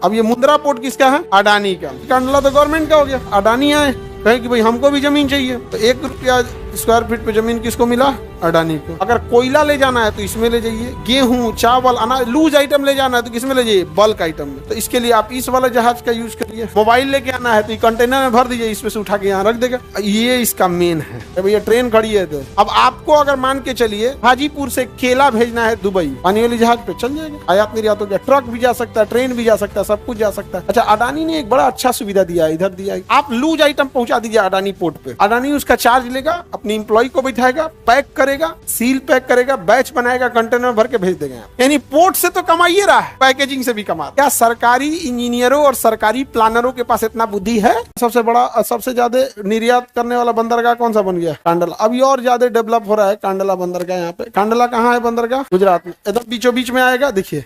अब ये मुंद्रा पोर्ट किसका है? अडानी का। कंडला तो गवर्नमेंट का हो गया। अडानी आए कहे कि भाई हमको भी जमीन चाहिए, तो 1 रुपया स्क्वायर फीट पे जमीन किसको मिला? अडानी को। अगर कोयला ले जाना है तो इसमें ले जाइए, गेहूं, चावल, अनाज, लूज आइटम ले जाना है तो किसमें ले जाइए? बल्क आइटम में। तो इसके लिए आप इस वाला जहाज का यूज करिए। मोबाइल लेके आना है तो कंटेनर में भर दीजिए, इसमें से उठा के यहाँ रख देगा। ये इसका मेन है। भैया ट्रेन खड़ी है तो अब आपको अगर मान के चलिए हाजीपुर से केला भेजना है दुबई, पानी वाली जहाज पे चल जाएगा, आयात निर्यात हो गया, ट्रक भी जा सकता है, ट्रेन भी जा सकता है, सब कुछ जा सकता है। अच्छा, अडानी ने एक बड़ा अच्छा सुविधा दिया है, इधर दिया है, आप लूज आइटम पहुंचा दीजिए अडानी पोर्ट पे, अडानी उसका चार्ज लेगा, अपनी इंप्लॉय को बैठाएगा, पैक करेगा, सील पैक करेगा, बैच बनाएगा, कंटेनर भर के भेज देगा। यानी पोर्ट से तो कमा ही रहा है, पैकेजिंग से भी कमा। क्या सरकारी इंजीनियरों और सरकारी प्लानरों के पास इतना बुद्धि है? सबसे बड़ा, सबसे ज्यादा निर्यात करने वाला बंदरगाह कौन सा बन गया? कांडला। अभी और ज्यादा डेवलप हो रहा है कांडला बंदरगाह। यहाँ पे कांडला कहाँ है बंदरगाह? गुजरात में। एकदम बीचों बीच में आएगा। देखिए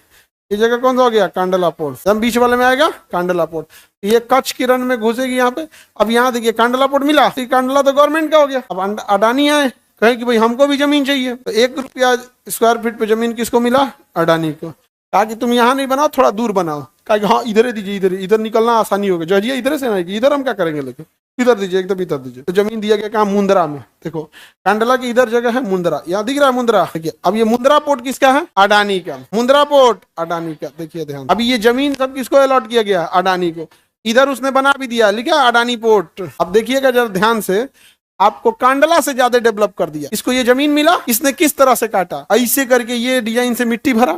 ये जगह कौन सा हो गया? कांडला पोर्ट। एकदम बीच वाले में आएगा कांडला पोर्ट। ये कच्छ की रन में घुसेगी यहाँ पे। अब यहाँ देखिए कांडला पोर्ट मिला, कांडला तो गवर्नमेंट का हो गया। अब अडानी आए कहे कि भाई हमको भी जमीन चाहिए, तो 1 रुपया स्क्वायर फीट पे जमीन किसको मिला? अडानी को। कहा कि तुम यहाँ नहीं बनाओ, थोड़ा दूर बनाओ। कहा कि हाँ इधर दीजिए, इधर निकलना आसानी होगा। जजिए इधर से आएगी, इधर हम क्या करेंगे, लेकिन इधर दीजिए, एकदम इधर दीजिए। तो जमीन दिया गया कहाँ? मुंद्रा में। देखो कांडला की इधर जगह है मुंद्रा, यहाँ दिख रहा है मुंद्रा। देखिए अब ये मुंद्रा पोर्ट किसका है? अडानी का। मुंद्रा पोर्ट अडानी का। देखिए ध्यान, अभी ये जमीन सब किसको अलॉट किया गया? अडानी को। इधर उसने बना भी दिया, लिखा अडानी पोर्ट। अब देखिएगा जरा ध्यान से, आपको कांडला से ज्यादा डेवलप कर दिया। इसको ये जमीन मिला, इसने किस तरह से काटा? ऐसे करके ये डिजाइन से मिट्टी भरा,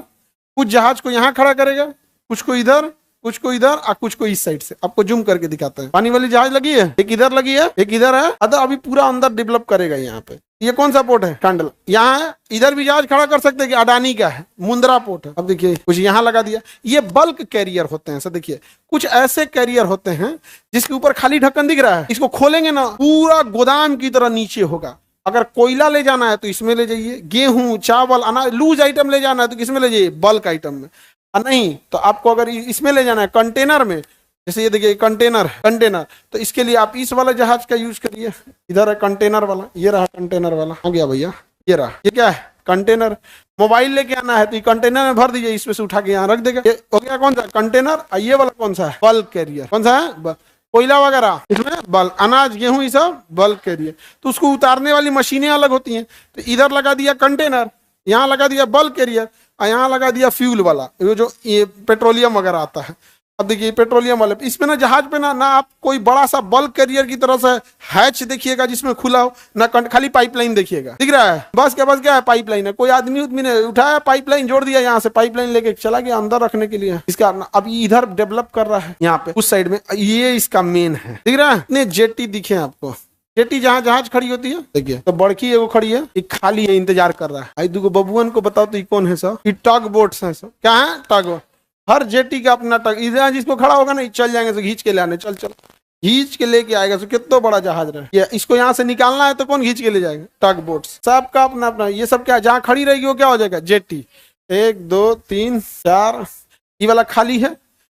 कुछ जहाज को यहाँ खड़ा करेगा, कुछ को इधर, कुछ को इधर और कुछ को इस साइड से। आपको जूम करके दिखाता है। पानी वाली जहाज लगी है, एक इधर लगी है, एक इधर है। अभी पूरा अंदर डेवलप करेगा यहाँ पे। ये कौन सा पोर्ट है? कांडला। यहाँ है, इधर भी जहाज खड़ा कर सकते हैं कि अडानी का है, मुंद्रा पोर्ट है। अब देखिए कुछ यहाँ लगा दिया। ये बल्क कैरियर होते हैं। सर देखिए कुछ ऐसे कैरियर होते हैं जिसके ऊपर खाली ढक्कन दिख रहा है, इसको खोलेंगे ना पूरा गोदाम की तरह नीचे होगा। अगर कोयला ले जाना है तो इसमें ले जाइए, गेहूं, चावल, अनाज, लूज आइटम ले जाना है तो किसमें ले जाइए? बल्क आइटम में। नहीं तो आपको अगर इसमें ले जाना है कंटेनर में, जैसे ये देखिए कंटेनर, तो इसके लिए आप इस वाला जहाज का यूज करिए। इधर है कंटेनर वाला, ये रहा कंटेनर वाला, आ गया भैया, ये रहा। ये क्या है? कंटेनर। मोबाइल लेके आना है तो कंटेनर में भर दीजिए, इसमें से उठा के यहाँ रख देगा। ये हो गया कौन सा? कंटेनर। ये वाला कौन सा है? Bulk carrier. कौन सा है? कोयला वगैरह इसमें बल्क, अनाज, गेहूं, ये सब बल्क कैरियर। तो उसको उतारने वाली मशीनें अलग होती हैं। तो इधर लगा दिया कंटेनर, यहाँ लगा दिया बल्क कैरियर, और यहाँ लगा दिया फ्यूल वाला, जो ये पेट्रोलियम वगैरह आता है। अब देखिए पेट्रोलियम वाले इसमें ना, जहाज पे ना आप कोई बड़ा सा बल्क कैरियर की तरह से हैच देखिएगा जिसमें खुला हो ना, खाली पाइपलाइन देखिएगा। दिख रहा है? बस क्या है? पाइपलाइन है। कोई आदमी ने उठाया, पाइपलाइन जोड़ दिया, यहाँ से पाइपलाइन लेके चला गया अंदर रखने के लिए। इसका अब इधर डेवलप कर रहा है, यहाँ पे उस साइड में। ये इसका मेन है। दिख रहा है? इतने जेटी दिखे आपको, जेटी जहाँ जहाज खड़ी होती है। देखिए तो बड़की एगो खड़ी है, एक खाली है, इंतजार कर रहा है। आई दुगो बबुअन को बताओ तो ये कौन है सर? ये टग बोट्स है सर। क्या है? टग। हर जेटी का अपना टग। इधर जिसको खड़ा होगा ना, चल जाएंगे तो घींच के ले आने, चल घींच के लेके आएगा। तो कितना बड़ा जहाज रहे, ये इसको यहाँ से निकालना है तो कौन घींच के ले जाएगा? टग बोट्स। सबका अपना अपना। ये सब क्या, जहाँ खड़ी रहेगी वो क्या हो जाएगा? जेटी। 1 2 3 4, ये वाला खाली है।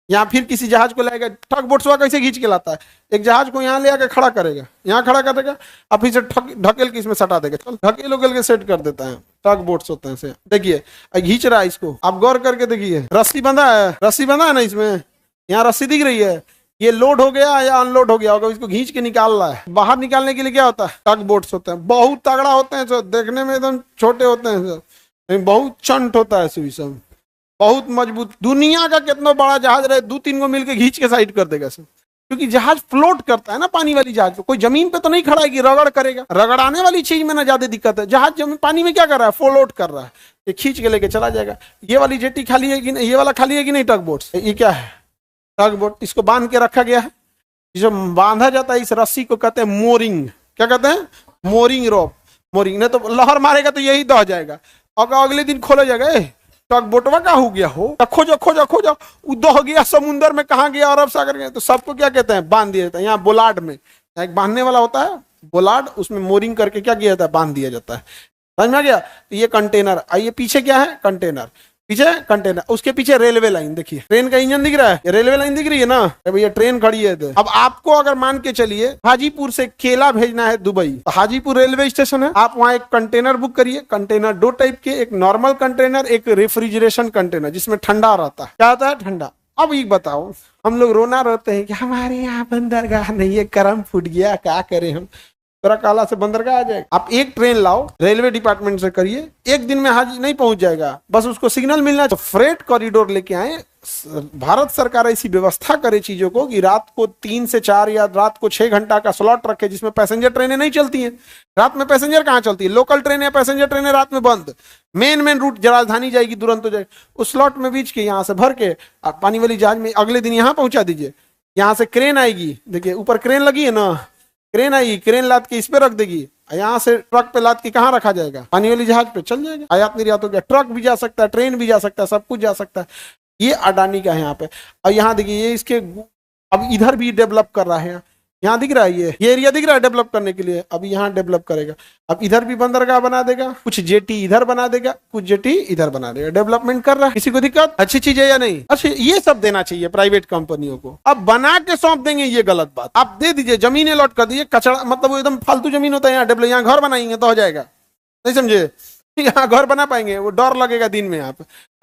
यहाँ फिर किसी जहाज को लाएगा। ठग बोट्स वाला कैसे घींच के लाता है? एक जहाज को यहाँ ले आकर खड़ा करेगा, यहाँ खड़ा कर देगा, अब फिर से ढकेल के इसमें सटा देगा। चल ढकेल के सेट कर देता है। टग बोट्स होते हैं। देखिए घींच रहा है इसको, आप गौर करके देखिए। रस्सी बंधा है ना इसमें, यहाँ रस्सी दिख रही है। ये लोड हो गया या अनलोड हो गया होगा, इसको घींच के निकाल रहा है। बाहर निकालने के लिए क्या होता है? टग बोट्स होते हैं। बहुत तगड़ा होते हैं सर, देखने में एकदम छोटे होते हैं सर, बहुत चंट होता है सब, बहुत मजबूत। दुनिया का कितना बड़ा जहाज रहे, 2-3 को मिलकर घींच के साइड कर देगा सर, क्योंकि जहाज फ्लोट करता है ना पानी वाली जहाज। कोई जमीन पे तो नहीं खड़ा है कि रगड़ करेगा। रगड़ाने वाली चीज में ना ज्यादा दिक्कत है। जहाज जमीन पानी में क्या कर रहा है? फ्लोट कर रहा है। ये खींच के लेके चला जाएगा। ये वाली जेटी खाली है कि नहीं? ये वाला खाली है कि नहीं? टग बोट्स। ये क्या है? टग बोट। इसको बांध के रखा गया है। जो बांधा जाता है इस रस्सी को कहते हैं मोरिंग। क्या कहते हैं? मोरिंग रोप। मोरिंग नहीं तो लहर मारेगा तो यही दह जाएगा, और अगले दिन खोला जाएगा। टग बोटवा का हो गया हो, खोजो दह गया समुंदर में, कहाँ गया? अरब सागर गया। तो सबको क्या कहते हैं? बांध दिया जाता है। यहाँ बोलार्ड में एक बांधने वाला होता है बोलार्ड, उसमें मोरिंग करके क्या किया जाता है? बांध दिया जाता है। समझ में आ गया? तो ये कंटेनर। आइए पीछे क्या है? कंटेनर। पीछे कंटेनर, उसके पीछे रेलवे लाइन। देखिए ट्रेन का इंजन दिख रहा है, रेलवे लाइन दिख रही है ना? भैया ट्रेन खड़ी है। तो अब आपको अगर मान के चलिए हाजीपुर से केला भेजना है दुबई, तो हाजीपुर रेलवे स्टेशन है, आप वहाँ एक कंटेनर बुक करिए। कंटेनर 2 टाइप के, एक नॉर्मल कंटेनर, एक रेफ्रिजरेशन कंटेनर जिसमें ठंडा रहता है। क्या होता है? ठंडा। अब ये बताओ, हम लोग रोना रोते हैं कि हमारे यहाँ बंदरगाह नहीं है, करम फूट गया, क्या करें हम। तेरा काला से बंदरगाह आ जाएगा। आप एक ट्रेन लाओ, रेलवे डिपार्टमेंट से करिए, एक दिन में हाजी नहीं पहुंच जाएगा, बस उसको सिग्नल मिलना। तो फ्रेट कॉरिडोर लेके आए, भारत सरकार ऐसी व्यवस्था करे चीजों को कि रात को 3 से 4 या रात को 6 घंटा का स्लॉट रखे, जिसमें पैसेंजर ट्रेनें नहीं चलती हैं। रात में पैसेंजर कहाँ चलती है, लोकल ट्रेन या पैसेंजर ट्रेनें रात में बंद। मेन रूट राजधानी जाएगी, दुरंतो जाएगी, उस स्लॉट में बीच के यहाँ से भर के आप पानी वाली जहाज में अगले दिन यहाँ पहुंचा दीजिए। यहाँ से क्रेन आएगी, देखिए ऊपर क्रेन लगी है ना, क्रेन आएगी, क्रेन लाद के इस पे रख देगी, यहाँ से ट्रक पे लाद के कहाँ रखा जाएगा, पानी वाली जहाज पे चल जाएगा। आयात निर्यात हो गया, ट्रक भी जा सकता है, ट्रेन भी जा सकता है, सब कुछ जा सकता है। ये अडानी का है यहाँ पे। और यहाँ देखिए ये इसके अब इधर भी डेवलप कर रहा है, यहाँ दिख रहा है, ये एरिया दिख रहा है डेवलप करने के लिए, अभी यहाँ डेवलप करेगा। अब इधर भी बंदरगाह बना देगा, कुछ जेटी इधर बना देगा, कुछ जेटी इधर बना देगा, डेवलपमेंट कर रहा है। किसी को दिक्कत? अच्छी चीज है या नहीं? अच्छा, ये सब देना चाहिए प्राइवेट कंपनियों को। अब बना के सौंप देंगे, ये गलत बात। आप दे दीजिए, जमीनें लौट कर दीजिए, कचरा मतलब वो एकदम फालतू जमीन होता है, यहाँ डेवलप, यहाँ घर बनाएंगे तो हो जाएगा, नहीं समझे? यहाँ घर बना पाएंगे, वो डर लगेगा दिन में। आप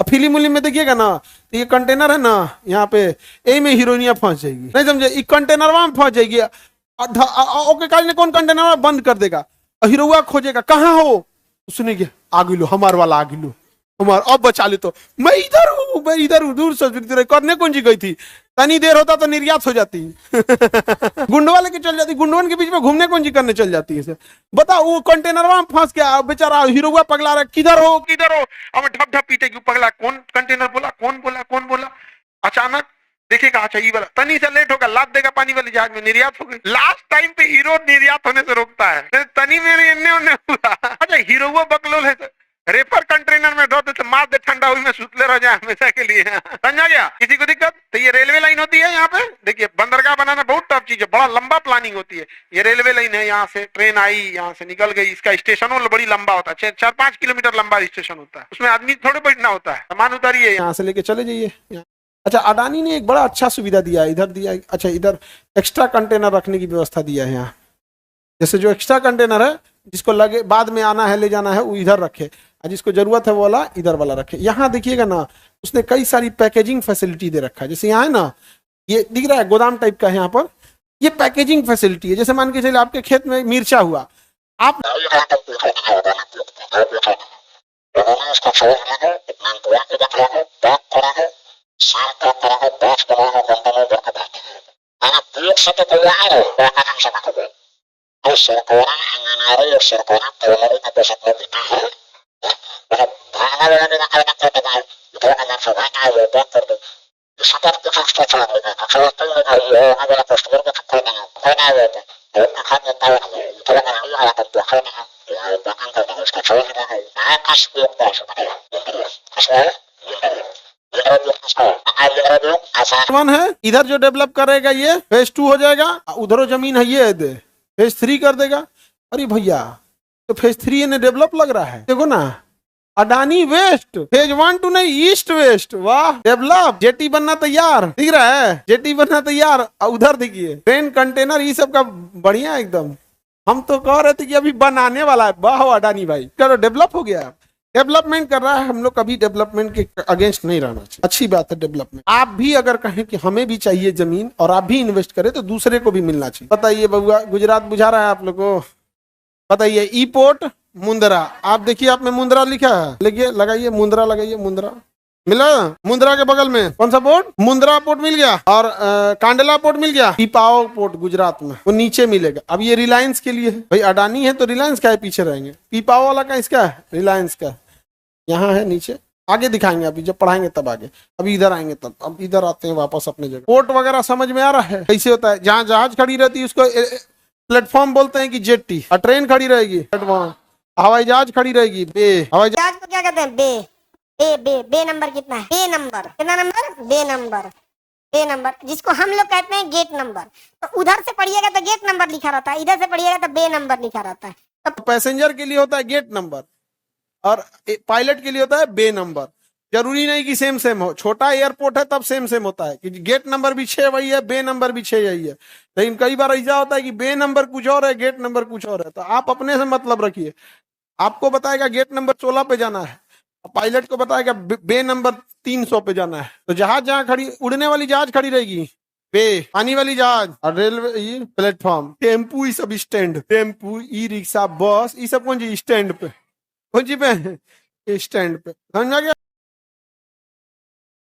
फिल्म उलिम में देखिएगा ना, तो ये कंटेनर है ना यहाँ पे, यही में हीरोइनिया फंस जाएगी, नहीं समझे? ये कंटेनर में फंस जाएगी, ओके काज ने कौन कंटेनर बंद कर देगा, हीरोआ खोजेगा कहाँ हो, उसने क्या आगे लो, हमार वाला आगे लो, हमार अब बचा ले। तो मैं इधर हूँ, दूर से करने कौन जी गई थी, तनी देर होता तो निर्यात हो जाती गुंडवा लेके चल जाती, गुंडवन के बीच में घूमने कौन जी करने चल जाती है। बताओ, वो कंटेनर में फंस गया बेचारा, हीरोआ पगला रहा, किधर हो किधर हो, अब ढप ढप पीटे क्यों पगला, कौन कंटेनर बोला, कौन बोला। अचानक देखेगा, अच्छा ये वाला तनी से लेट होगा, लाद देगा पानी वाली जहाज में, निर्यात हो गई। लास्ट टाइम पे हीरो निर्यात होने से रोकता है, तनी मेरे इन्ने हुआ। अच्छा हीरो बकलोल है, रेफर कंटेनर में धोते तो मार दे, ठंडा हुई में सुतले रह जाए हमेशा के लिए, समझा गया? किसी को दिक्कत? तो ये रेलवे लाइन होती है यहाँ पे, देखिए बंदरगाह बनाना बहुत टफ चीज है, बड़ा लंबा प्लानिंग होती है। ये रेलवे लाइन है, यहाँ से ट्रेन आई, यहाँ से निकल गई, इसका स्टेशन बड़ी लंबा होता है, 4-5 किलोमीटर लंबा स्टेशन होता है, उसमें आदमी थोड़े बैठना होता है, सामान उतारिए यहाँ से लेके चले जाइए। अच्छा, अडानी ने एक बड़ा अच्छा सुविधा दिया है, इधर दिया, अच्छा इधर एक्स्ट्रा कंटेनर रखने की व्यवस्था दिया है यहाँ। जैसे जो एक्स्ट्रा कंटेनर है, जिसको लगे बाद में आना है ले जाना है, वो इधर रखे, जिसको जरूरत है वो वाला इधर वाला रखे। यहाँ देखिएगा ना, उसने कई सारी पैकेजिंग फैसिलिटी दे रखा है। जैसे यहाँ है ना, ये दिख रहा है गोदाम टाइप का है, यहाँ पर ये पैकेजिंग फैसिलिटी है। जैसे मान के चलिए आपके खेत में मिर्चा हुआ, आप और सरकारी इंजीनियरों और सरकारी तैयारी का बस अपना विधि है, भागना लगाने का काम करते हैं, इधर अगर सभा का वो बात कर दो, इसी बात को फिक्स कर देगा, अच्छा लगता है ना, ये आने वाला कस्टमर को फिक्स कर देगा, कोई ना वो तो उनका खाद देता है ना, इधर अगर हम आया तो क्या करना है, ये बात कर देगा, उसका छोड़ देना है, ना काश लोग तो ऐसा बताया, ऐसा है, आसान है। इधर जो डेवलप करेगा ये फेज 2 हो जाएगा, उधर जमीन है ये दे फेज 3 कर देगा। अरे भैया, तो फेज 3 ने डेवलप लग रहा है, देखो ना, अडानी वेस्ट, फेज 1 2 नहीं, ईस्ट वेस्ट, वाह डेवलप, जेटी बनना तैयार, दिख रहा है जेटी बनना तैयार। उधर देखिए ट्रेन, कंटेनर, ये सब का बढ़िया एकदम। हम तो कह रहे थे कि अभी बनाने वाला है, वाह अडानी भाई, चलो डेवलप हो गया, डेवलपमेंट कर रहा है। हम लोग कभी डेवलपमेंट के अगेंस्ट नहीं रहना चाहिए, अच्छी बात है डेवलपमेंट। आप भी अगर कहें कि हमें भी चाहिए जमीन और आप भी इन्वेस्ट करें तो दूसरे को भी मिलना चाहिए। बताइए बबुआ, गुजरात बुझा रहा है आप लोग को? बताइए, ई पोर्ट मुंद्रा, आप देखिए, आप में मुंद्रा लिखा है, लिखिए, लगाइए मुंद्रा, लगाइए मुंद्रा, मिला? मुंद्रा के बगल में कौन सा पोर्ट? मुंद्रा पोर्ट मिल गया, और कांडला पोर्ट मिल गया, पीपाओ पोर्ट गुजरात में, वो नीचे मिलेगा। अब ये रिलायंस के लिए है भाई, अडानी है तो रिलायंस का है पीछे रहेंगे, पीपाओ वाला का इसका है, रिलायंस का, यहाँ है नीचे, आगे दिखाएंगे अभी जब पढ़ाएंगे तब आगे, अभी इधर आएंगे तब। अब इधर आते हैं वापस अपने जगह। पोर्ट वगैरह समझ में आ रहा है कैसे होता है? जहाँ जहाज खड़ी रहती है उसको प्लेटफॉर्म बोलते हैं कि जेटी, और ट्रेन खड़ी रहेगी प्लेटफॉर्म, हवाई जहाज खड़ी रहेगी बे, हवाई जहाज को क्या कहते हैं? बे नंबर कितना है? बे नंबर कितना नंबर? बे नंबर जिसको हम लोग कहते हैं गेट नंबर। तो उधर से पढ़िएगा तो गेट नंबर लिखा रहता है, इधर से पढ़िएगा तो बे नंबर लिखा रहता है। तो पैसेंजर के लिए होता है गेट नंबर और पायलट के लिए होता है बे नंबर। जरूरी नहीं कि सेम हो, छोटा एयरपोर्ट है तब सेम होता है कि गेट नंबर भी 6 वही है, बे नंबर भी 6 यही है। लेकिन कई बार ऐसा होता है कि बे नंबर कुछ और है, गेट नंबर कुछ और है। तो आप अपने से मतलब रखिए, आपको बताएगा गेट नंबर 16 पे जाना है, पायलट को बताएगा बे नंबर 300 पे जाना है, तो जहाज जहाँ खड़ी, उड़ने वाली जहाज खड़ी रहेगी बे, पानी वाली जहाज, और रेलवे ये प्लेटफॉर्म, टेम्पू ये सब stand, tempo e rickshaw bus ये सब कौन जी स्टैंड पे, कौन जी पे स्टैंड पे, समझ आ गया।